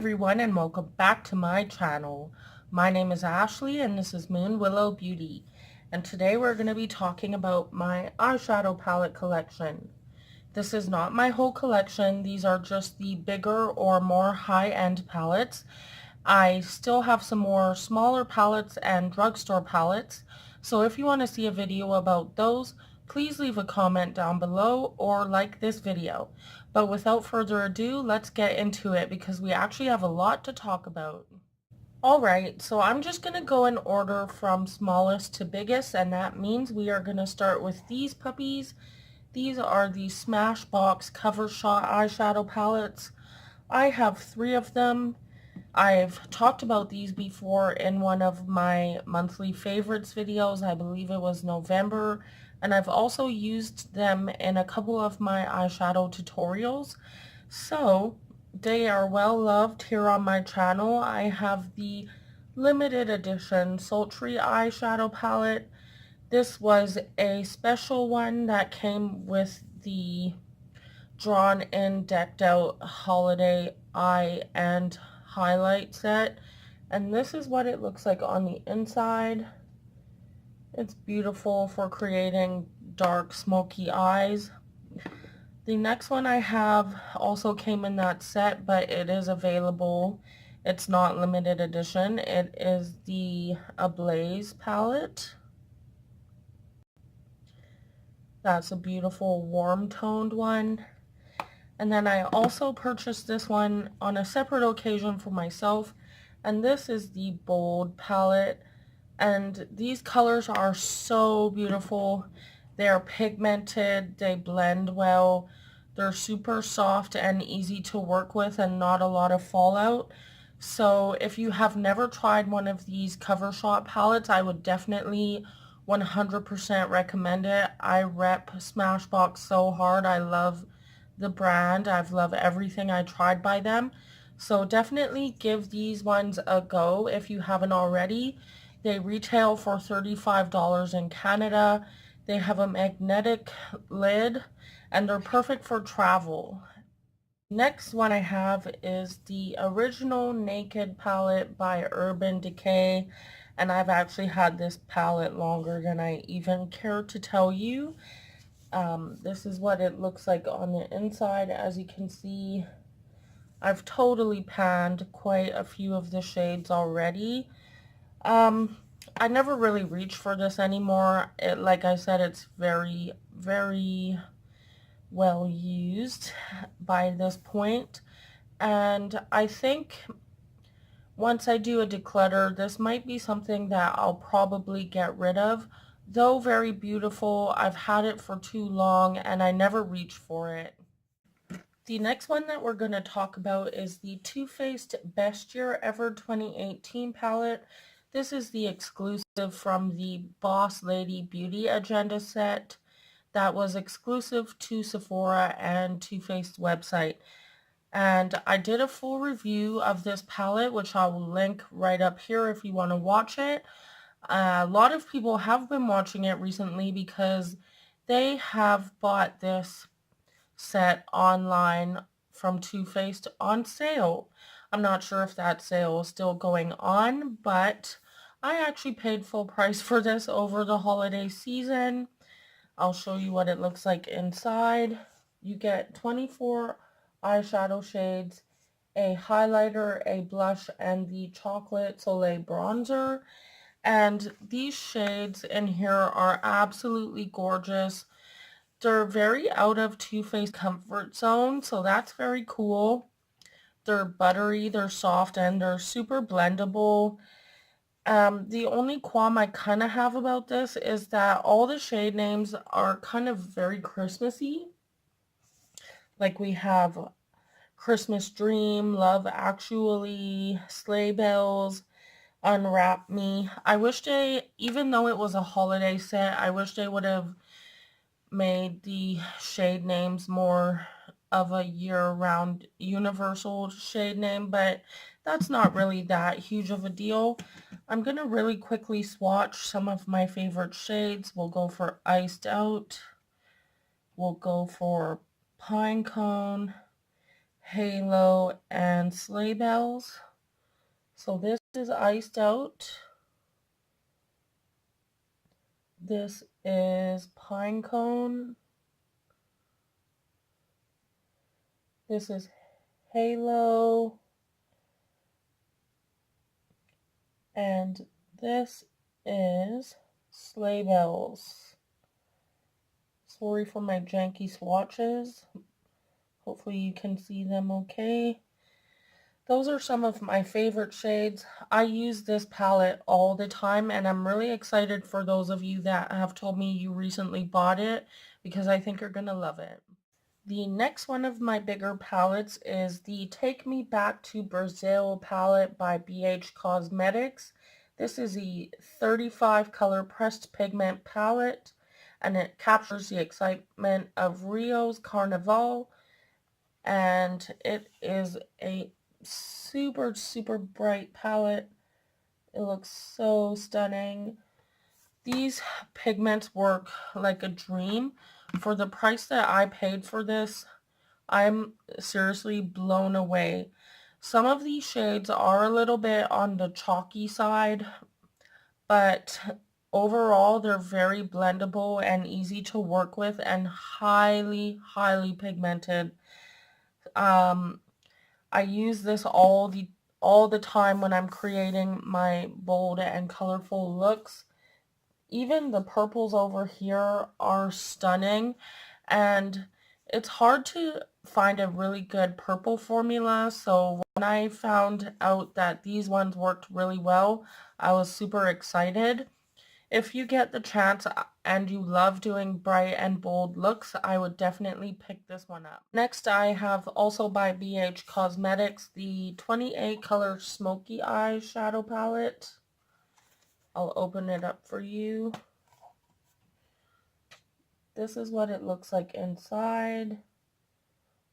everyone, and welcome back to my channel. My name is Ashley and this is Moonwillow Beauty, and today we're going to be talking about my eyeshadow palette collection. This is not my whole collection. These are just the bigger or more high-end palettes. I still have some more smaller palettes and drugstore palettes, so if you want to see a video about those, please leave a comment down below or like this video. But without further ado, let's get into it because we actually have a lot to talk about. Alright, so I'm just going to go in order from smallest to biggest, and that means we are going to start with these puppies. These are the Smashbox Cover Shot eyeshadow palettes. I have 3 of them. I've talked about these before in one of my monthly favorites videos. I believe it was November, and I've also used them in a couple of my eyeshadow tutorials. So they are well loved here on my channel. I have the limited edition Sultry eyeshadow palette. This was a special one that came with the drawn in decked out holiday eye and highlight set, and this is what it looks like on the inside. It's beautiful for creating dark smoky eyes. The next one I have also came in that set, but it is available. It's not limited edition. It is the Ablaze palette. That's a beautiful warm toned one. And then I also purchased this one on a separate occasion for myself, and this is the Bold palette, and these colors are so beautiful. They're pigmented, they blend well, they're super soft and easy to work with and not a lot of fallout. So if you have never tried one of these Cover Shot palettes, I would definitely 100% recommend it. I rep Smashbox so hard. I love the brand. I've loved everything I tried by them. So definitely give these ones a go if you haven't already. They retail for $35 in Canada. They have a magnetic lid and they're perfect for travel. Next one I have is the original Naked palette by Urban Decay, and I've actually had this palette longer than I even care to tell you. This is what it looks like on the inside. As you can see, I've totally panned quite a few of the shades already. I never really reach for this anymore. Like I said, it's very, very well used by this point. And I think once I do a declutter, this might be something that I'll probably get rid of. Though very beautiful, I've had it for too long and I never reach for it. The next one that we're going to talk about is the Too Faced Best Year Ever 2018 palette. This is the exclusive from the Boss Lady Beauty Agenda set that was exclusive to Sephora and Too Faced website. And I did a full review of this palette, which I will link right up here if you want to watch it. A lot of people have been watching it recently because they have bought this set online from Too Faced on sale. I'm not sure if that sale is still going on, but I actually paid full price for this over the holiday season. I'll show you what it looks like inside. You get 24 eyeshadow shades, a highlighter, a blush, and the Chocolate Soleil bronzer. And these shades in here are absolutely gorgeous. They're very out of Too Faced comfort zone, so that's very cool. They're buttery, they're soft, and they're super blendable. The only qualm I kind of have about this is that all the shade names are kind of very Christmassy. Like we have Christmas Dream, Love Actually, Sleigh Bells, Unwrap Me. I wish they, even though it was a holiday set, I wish they would have made the shade names more of a year-round universal shade name, but that's not really that huge of a deal. I'm going to really quickly swatch some of my favorite shades. We'll go for Iced Out. We'll go for Pine Cone, Halo, and Sleigh Bells. So this is Iced Out. This is Pine Cone. This is Halo. And this is Sleigh Bells. Sorry for my janky swatches. Hopefully you can see them okay. Those are some of my favorite shades. I use this palette all the time, and I'm really excited for those of you that have told me you recently bought it, because I think you're going to love it. The next one of my bigger palettes is the Take Me Back to Brazil palette by BH Cosmetics. This is a 35 color pressed pigment palette, and it captures the excitement of Rio's Carnival, and it is a super bright palette. It looks so stunning. These pigments work like a dream. For the price that I paid for this, I'm seriously blown away. Some of these shades are a little bit on the chalky side, but overall they're very blendable and easy to work with and highly pigmented. I use this all the time when I'm creating my bold and colorful looks. Even the purples over here are stunning, and it's hard to find a really good purple formula, so when I found out that these ones worked really well, I was super excited. If you get the chance and you love doing bright and bold looks, I would definitely pick this one up. Next, I have also by BH Cosmetics the 28 color Smoky Eyeshadow palette. I'll open it up for you. This is what it looks like inside.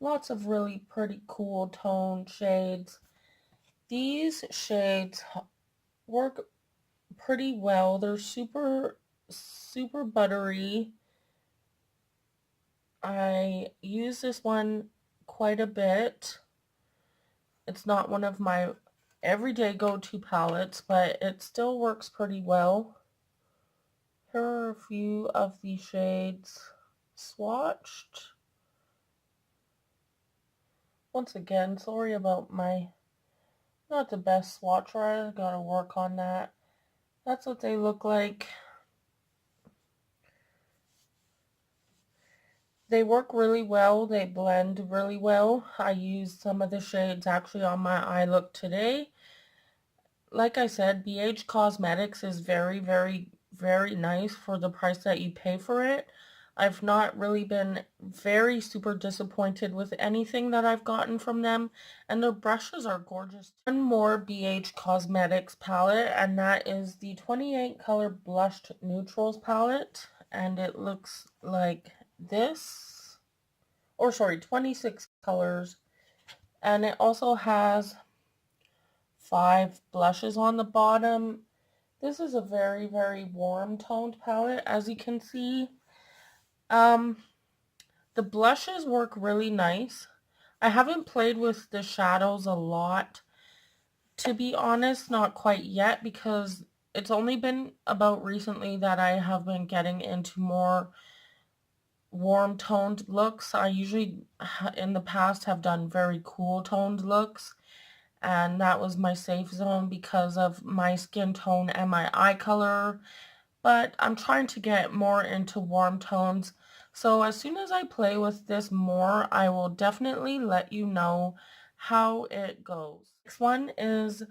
Lots of really pretty cool tone shades. These shades work pretty well. They're super buttery. I use this one quite a bit. It's not one of my everyday go-to palettes, but it still works pretty well. Here are a few of the shades swatched. Once again, sorry about my not the best swatcher. I gotta work on that. That's what they look like. They work really well. They blend really well. I used some of the shades actually on my eye look today. Like I said, BH Cosmetics is very nice for the price that you pay for it. I've not really been very super disappointed with anything that I've gotten from them, and their brushes are gorgeous. One more BH Cosmetics palette, and that is the 28 color Blushed Neutrals palette, and it looks like this, or sorry, 26 colors, and it also has 5 blushes on the bottom. This is a very warm toned palette, as you can see. The blushes work really nice. I haven't played with the shadows a lot, to be honest, not quite yet, because it's only been about recently that I have been getting into more warm toned looks. I usually in the past have done very cool toned looks, and that was my safe zone because of my skin tone and my eye color, but I'm trying to get more into warm tones. So as soon as I play with this more, I will definitely let you know how it goes. Next one is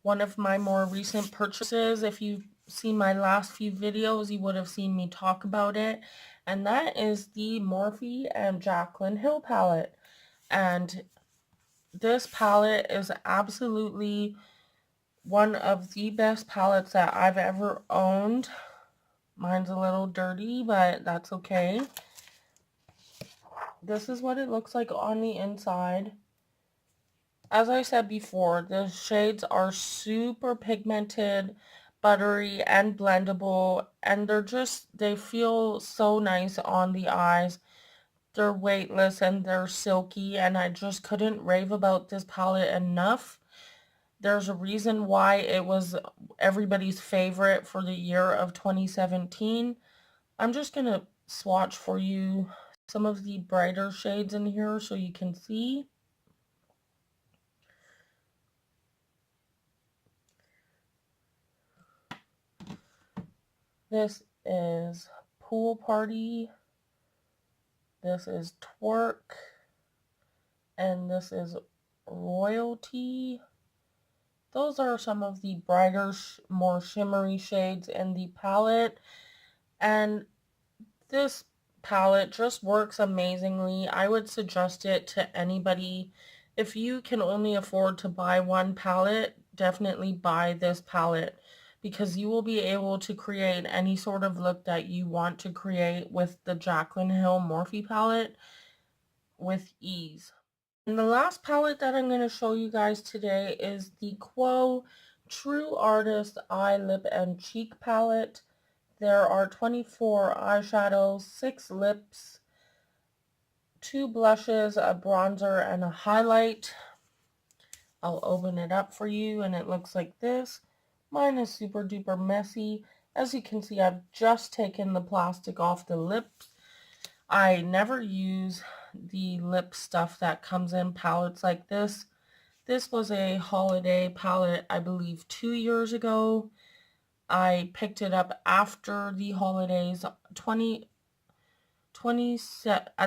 one of my more recent purchases. If you've seen my last few videos, you would have seen me talk about it, and that is the Morphe and Jaclyn Hill palette. And this palette is absolutely one of the best palettes that I've ever owned. Mine's a little dirty, but that's okay. This is what it looks like on the inside. As I said before, the shades are super pigmented, buttery, and blendable, and they feel so nice on the eyes. They're weightless and they're silky, and I just couldn't rave about this palette enough. There's a reason why it was everybody's favorite for the year of 2017. I'm just going to swatch for you some of the brighter shades in here so you can see. This is Pool Party, this is Twerk, and this is Royalty. Those are some of the brighter, more shimmery shades in the palette, and this palette just works amazingly. I would suggest it to anybody. If you can only afford to buy one palette, definitely buy this palette, because you will be able to create any sort of look that you want to create with the Jaclyn Hill Morphe palette with ease. And the last palette that I'm going to show you guys today is the Quo True Artist Eye, Lip, and Cheek palette. There are 24 eyeshadows, 6 lips, 2 blushes, a bronzer, and a highlight. I'll open it up for you, and it looks like this. Mine is super duper messy. As you can see, I've just taken the plastic off the lips. I never use the lip stuff that comes in palettes like this. This was a holiday palette, I believe 2 years ago. I picked it up after the holidays, at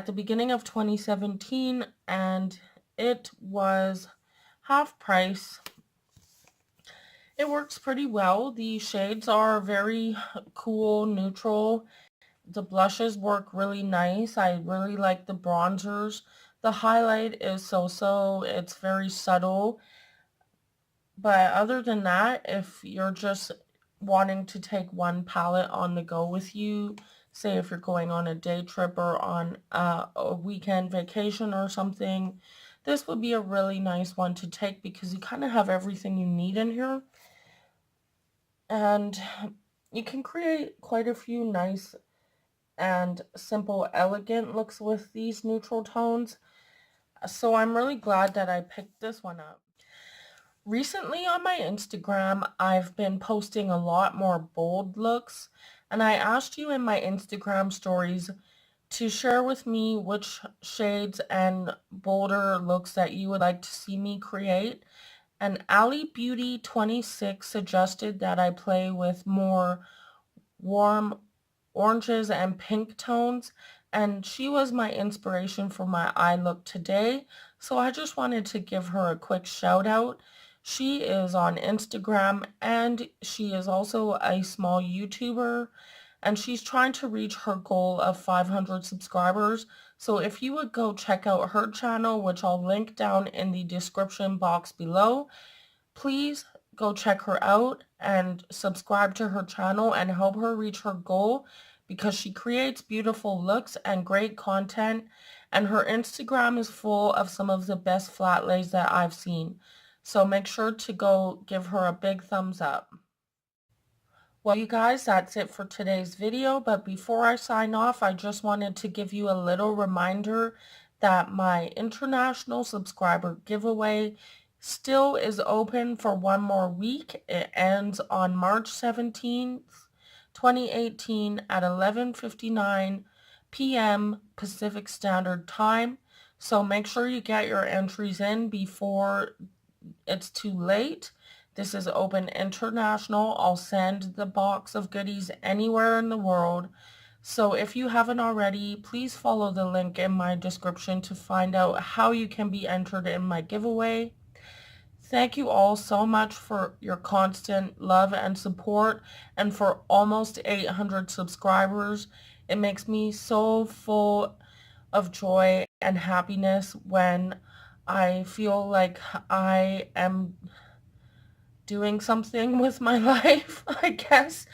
the beginning of 2017, and it was half price. It works pretty well. The shades are very cool, neutral. The blushes work really nice. I really like the bronzers. The highlight is so-so. It's very subtle. But other than that, if you're just wanting to take one palette on the go with you, say if you're going on a day trip or on a weekend vacation or something, this would be a really nice one to take because you kind of have everything you need in here. And you can create quite a few nice and simple, elegant looks with these neutral tones. So I'm really glad that I picked this one up. Recently on my Instagram, I've been posting a lot more bold looks, and I asked you in my Instagram stories to share with me which shades and bolder looks that you would like to see me create. And Ali Beauty 26 suggested that I play with more warm oranges and pink tones, and she was my inspiration for my eye look today. So I just wanted to give her a quick shout out. She is on Instagram, and she is also a small YouTuber, and she's trying to reach her goal of 500 subscribers. So if you would go check out her channel, which I'll link down in the description box below, please go check her out and subscribe to her channel and help her reach her goal, because she creates beautiful looks and great content, and her Instagram is full of some of the best flat lays that I've seen. So make sure to go give her a big thumbs up. Well, you guys, that's it for today's video, but before I sign off, I just wanted to give you a little reminder that my international subscriber giveaway still is open for one more week. It ends on March 17th, 2018 at 11:59 p.m. Pacific Standard Time. So make sure you get your entries in before it's too late. This is open international. I'll send the box of goodies anywhere in the world. So if you haven't already, please follow the link in my description to find out how you can be entered in my giveaway. Thank you all so much for your constant love and support, and for almost 800 subscribers. It makes me so full of joy and happiness when I feel like I am doing something with my life, I guess.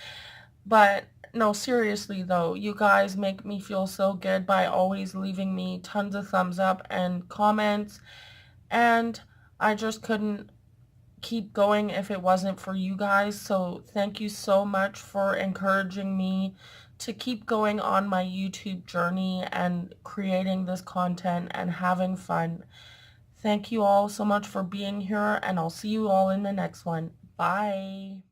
But no, seriously though, you guys make me feel so good by always leaving me tons of thumbs up and comments, and I just couldn't keep going if it wasn't for you guys. So thank you so much for encouraging me to keep going on my YouTube journey and creating this content and having fun. Thank you all so much for being here, and I'll see you all in the next one. Bye.